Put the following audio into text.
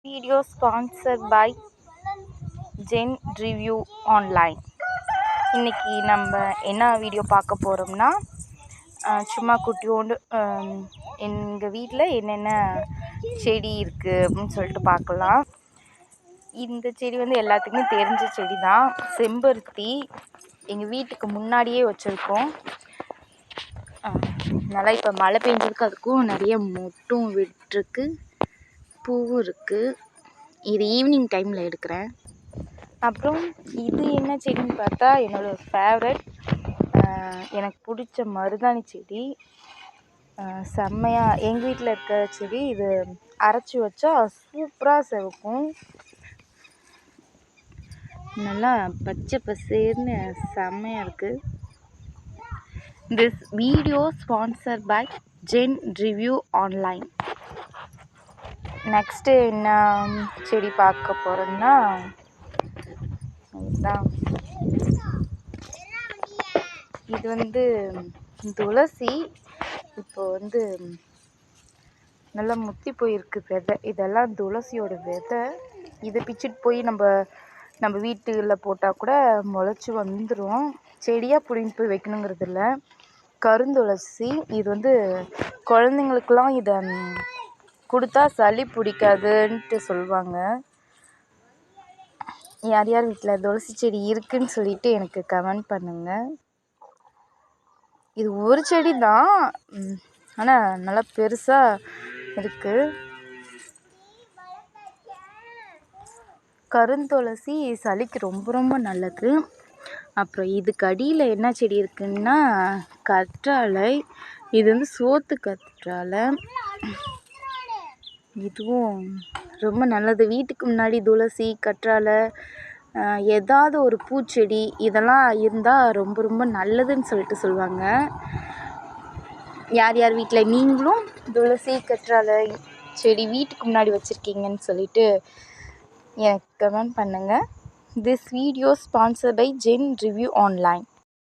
Video sponsored by Gen Review Online. இன்னைக்கு நம்ம என்ன வீடியோ பார்க்க போகிறோம்னா சும்மா குட்டியோண்டு எங்கள் வீட்டில் என்னென்ன செடி இருக்குது அப்படின்னு சொல்லிட்டு பார்க்கலாம். இந்த செடி வந்து எல்லாத்துக்குமே தெரிஞ்ச செடி தான், செம்பருத்தி. எங்கள் வீட்டுக்கு முன்னாடியே வச்சுருக்கோம். நல்லா இப்போ மழை பெஞ்சிருக்கு, அதுக்கும் நிறைய மொட்டும் விட்டுருக்கு, பூவும் இருக்குது. இது ஈவினிங் டைமில் எடுக்கிறேன். அப்புறம் இது என்ன செடின்னு பார்த்தா என்னோடய ஃபேவரட், எனக்கு பிடிச்ச மருதாணி செடி. செம்மையாக எங்கள் வீட்டில் இருக்க செடி. இது அரைச்சி வச்சா சூப்பராக சிவக்கும், நல்லா பச்சை பசேர்னு செம்மையாக இருக்குது. This video sponsor by Gen review online. Next என்ன செடி பார்க்க போகிறோம்னா இதுதான். இது வந்து துளசி. இப்போ வந்து நல்லா முத்தி போயிருக்கு விதை. இதெல்லாம் துளசியோட விதை. இதை பிச்சுட்டு போய் நம்ம வீட்டில் போட்டால் கூட முளைச்சி வந்துடும். செடியாக பிடிங்கிட்டு போய் வைக்கணுங்கிறது இல்லை. கருந்துளசி. இது வந்து குழந்தைங்களுக்கெல்லாம் இதை கொடுத்தா சளி பிடிக்காதுன்ட்டு சொல்லுவாங்க. யார் யார் வீட்டில் துளசி செடி இருக்குதுன்னு சொல்லிட்டு எனக்கு கமெண்ட் பண்ணுங்கள். இது ஒரு செடி தான், ஆனால் நல்லா பெருசாக இருக்குது. கருந்துளசி சளிக்கு ரொம்ப ரொம்ப நல்லது. அப்புறம் இதுக்கு அடியில் என்ன செடி இருக்குன்னா கற்றாழை. இது வந்து சோத்து கற்றாழை. இதுவும் ரொம்ப நல்லது. வீட்டுக்கு முன்னாடி துளசி, கற்றாழை, ஏதாவது ஒரு பூச்செடி இதெல்லாம் இருந்தால் ரொம்ப ரொம்ப நல்லதுன்னு சொல்லிட்டு சொல்லுவாங்க. யார் யார் வீட்டில் நீங்களும் துளசி, கற்றாழை செடி வீட்டுக்கு முன்னாடி வச்சுருக்கீங்கன்னு சொல்லிட்டு எனக்கு கமெண்ட் பண்ணுங்கள். This video sponsor by Gen review online.